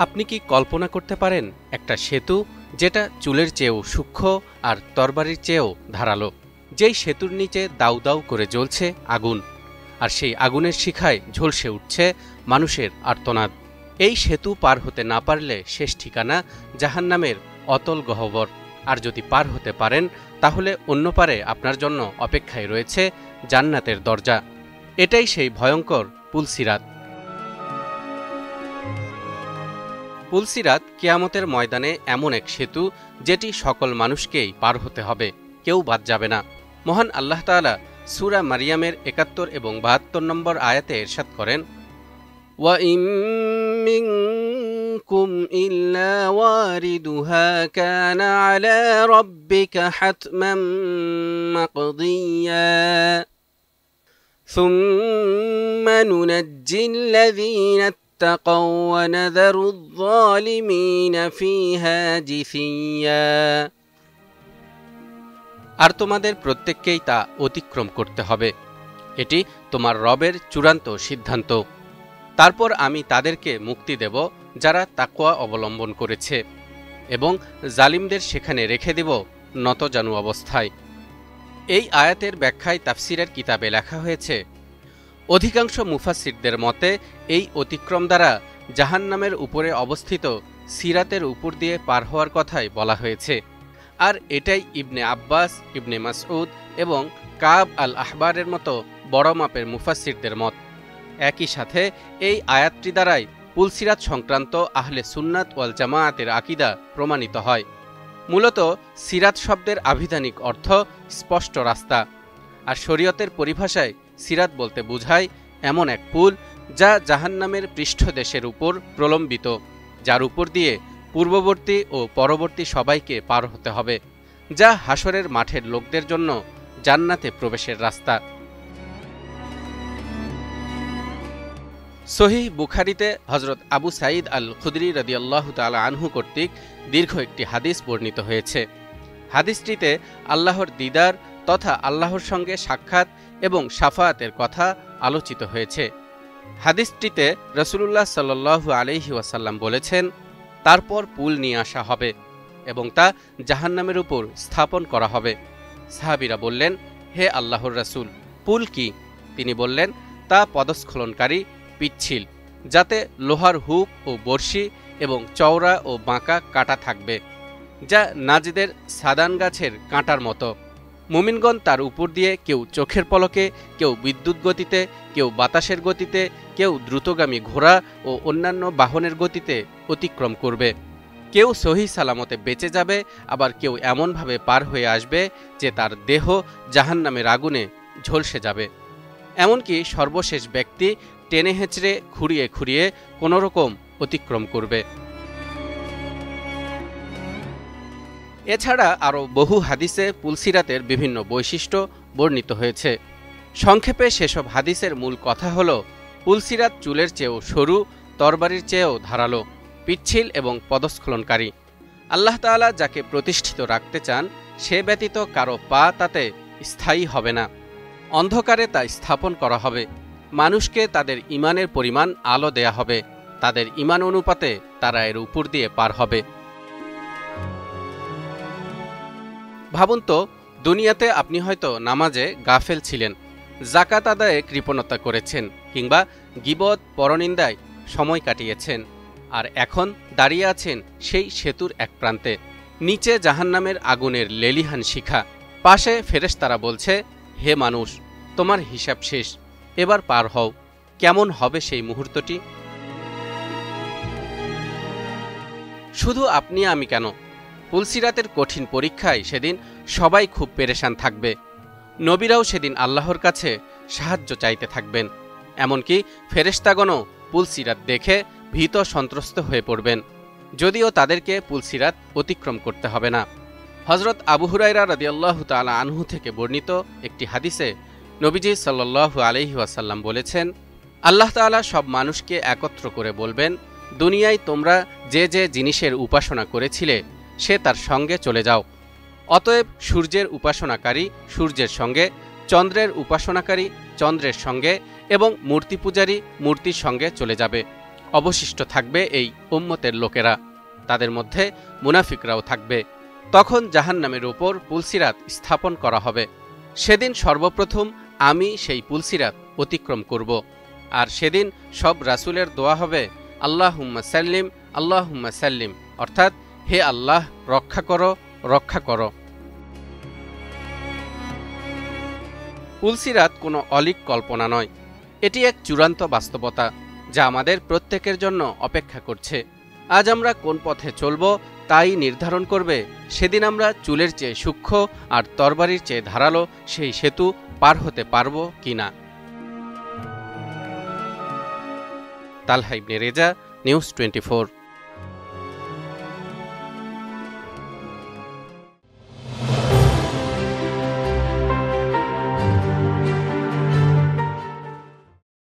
আপনি কি কল্পনা করতে পারেন একটা সেতু যেটা চুলের চেয়েও সূক্ষ্ম আর তরবারির চেয়েও ধারালো, যেই সেতুর নিচে দাউ দাউ করে জ্বলছে আগুন, আর সেই আগুনের শিখায় ঝলসে উঠছে মানুষের আর্তনাদ। এই সেতু পার হতে না পারলে শেষ ঠিকানা জাহান্নামের অতল গহ্বর। আর যদি পার হতে পারেন তাহলে অন্য পারে আপনার জন্য অপেক্ষায় রয়েছে জান্নাতের দরজা। এটাই সেই ভয়ঙ্কর পুলসিরাত। পুলসিরাত কিয়ামতের ময়দানে এমন এক সেতু যেটি সকল মানুষকেই পার হতে হবে, কেউ বাদ যাবে না। মহান আল্লাহ তাআলা সূরা মারিয়ামের ৭১ এবং ৭২ নম্বর আয়াতে ইরশাদ করেন, ওয়াইম মিনকুম ইল্লা ওয়ারিদুহা কানা আলা রাব্বিকা হাতমান মাকদিয়া সুম্মা নুনাজ্জিল্লাযীনা اتقوا ونذر الظالمين فيها جثيا। আর তোমাদের প্রত্যেককেই তা অতিক্রম করতে হবে, এটি তোমার রবের চূড়ান্ত সিদ্ধান্ত। তারপর আমি তাদেরকে মুক্তি দেব যারা তাকওয়া অবলম্বন করেছে, এবং জালিমদের সেখানে রেখে দেব নতজানু অবস্থায়। এই আয়াতের ব্যাখ্যায় তাফসিরের কিতাবে লেখা হয়েছে, অধিকাংশ মুফাসসিরদের মতে এই অতিক্রম দ্বারা জাহান্নামের উপরে অবস্থিত সিরাতের উপর দিয়ে পার হওয়ার কথাই বলা হয়েছে। আর এটাই ইবনে আব্বাস, ইবনে মাসউদ এবং কাব আল আহবারের মতো বড় মাপের মুফাসসিরদের মত। একই সাথে এই আয়াতটি দ্বারাই পুলসিরাত সংক্রান্ত আহলে সুন্নাত ওয়াল জামায়াতের আকীদা প্রমাণিত হয়। মূলত সিরাত শব্দের আভিধানিক অর্থ স্পষ্ট রাস্তা, আর শরীয়তের পরিভাষায় সিরাত বলতে বোঝায় এমন এক পুল যা জাহান্নামের পৃষ্ঠদেশের উপর প্রলম্বিত, যার উপর দিয়ে পূর্ববর্তী ও পরবর্তী সবাইকে পার হতে হবে, যা হাশরের মাঠের লোকদের জন্য জান্নাতে প্রবেশের রাস্তা। সহিহ বুখারীতে হযরত আবু সাঈদ আল খুদরি রাদিয়াল্লাহু তাআলা আনহু কর্তৃক দীর্ঘ একটি হাদিস বর্ণিত হয়েছে। হাদিসটিতে আল্লাহর দিদার তথা আল্লাহর সঙ্গে সাক্ষাৎ এবং শাফাআতের কথা আলোচিত হয়েছে। হাদিসটিতে রাসূলুল্লাহ সাল্লাল্লাহু আলাইহি ওয়াসাল্লাম বলেছেন, তারপর পুল নিয়ে আসা হবে এবং তা জাহান্নামের উপর স্থাপন করা হবে। সাহাবীরা বললেন, হে আল্লাহর রাসূল, পুল কি? তিনি বললেন, তা পদস্খলনকারী পিচ্ছিল, যাতে লোহার হুক ও বর্শি এবং চওড়া ও বাঁকা কাঁটা থাকবে, যা নাজিদের সাদান গাছের কাঁটার মতো। মুমিনগণ তার উপর দিয়ে কেউ চোখের পলকে, কেউ বিদ্যুৎ গতিতে, কেউ বাতাসের গতিতে, কেউ দ্রুতগামী ঘোড়া ও অন্যান্য বাহনের গতিতে অতিক্রম করবে। কেউ সহিহ সালামতে বেঁচে যাবে, আবার কেউ এমনভাবে পার হয়ে আসবে যে তার দেহ জাহান্নামের আগুনে ঝলসে যাবে। এমনকি সর্বশেষ ব্যক্তি টেনে হেঁচড়ে খুঁড়িয়ে খুঁড়িয়ে কোনোরকম অতিক্রম করবে। এছাড়া আরও বহু হাদিসে পুলসিরাতের বিভিন্ন বৈশিষ্ট্য বর্ণিত হয়েছে। সংক্ষেপে সেসব হাদিসের মূল কথা হল, পুলসিরাত চুলের চেয়েও সরু, তরবারির চেয়েও ধারালো, পিচ্ছিল এবং পদস্খলনকারী। আল্লাহ তাআলা যাকে প্রতিষ্ঠিত রাখতে চান সে ব্যতীত কারো পা তাতে স্থায়ী হবে না। অন্ধকারে তা স্থাপন করা হবে। মানুষকে তাদের ঈমানের পরিমাণ আলো দেয়া হবে, তাদের ঈমান অনুপাতে তারা এর উপর দিয়ে পার হবে। ভাবুন তো, দুনিয়াতে আপনি হয়তো নামাজে গাফেল ছিলেন, যাকাত আদায়ে কৃপণতা করেছেন, কিংবা গীবত পরনিন্দায় সময় কাটিয়েছেন, আর এখন দাঁড়িয়ে আছেন সেই সেতুর এক প্রান্তে। নিচে জাহান্নামের আগুনের লেলিহান শিখা, পাশে ফেরেশতারা বলছে, হে মানুষ, তোমার হিসাব শেষ, এবার পার হও। কেমন হবে সেই মুহূর্তটি? শুধু আপনি আমি কেন, পুলসিরাতের কঠিন পরীক্ষায় সেদিন সবাই খুব পেরেশান থাকবে। নবীরাও সেদিন আল্লাহর কাছে সাহায্য চাইতে থাকবেন। এমনকি ফেরেশতাগণও পুলসিরাত দেখে ভীত সন্ত্রস্ত হয়ে পড়বেন, যদিও তাদেরকে পুলসিরাত অতিক্রম করতে হবে না। হযরত আবু হুরায়রা রাদিয়াল্লাহু তাআলা আনহু থেকে বর্ণিত একটি হাদিসে নবীজি সাল্লাল্লাহু আলাইহি ওয়াসাল্লাম বলেছেন, আল্লাহ তাআলা সব মানুষকে একত্র করে বলবেন, দুনিয়ায় তোমরা যে যে জিনিসের উপাসনা করেছিলে সে তার সঙ্গে চলে যাও। অতএব সূর্যের উপাসনাকারী সূর্যের সঙ্গে, চন্দ্রের উপাসনাকারী চন্দ্রের সঙ্গে এবং মূর্তি পূজারী মূর্তির সঙ্গে চলে যাবে। অবশিষ্ট থাকবে এই উম্মতের লোকেরা, তাদের মধ্যে মুনাফিকরাও থাকবে। তখন জাহান্নামের উপর পুলসিরাত স্থাপন করা হবে। সেদিন সর্বপ্রথম আমি সেই পুলসিরাত অতিক্রম করব, আর সেদিন সব রাসূলের দোয়া হবে আল্লাহুম্মা সাল্লিম আল্লাহুম্মা সাল্লিম, অর্থাৎ হে আল্লাহ রক্ষা করো, রক্ষা করো। পুলসিরাত কোনো অলীক কল্পনা নয়, এটি এক চূড়ান্ত বাস্তবতা যা আমাদের প্রত্যেকের জন্য অপেক্ষা করছে। আজ আমরা কোন পথে চলব তাই নির্ধারণ করবে সেদিন আমরা চুলের চেয়ে সূক্ষ্ম আর তরবারির চেয়ে ধারালো সেই সেতু পার হতে পারব কিনা। তালহা ইবনে রেজা, নিউজ 24।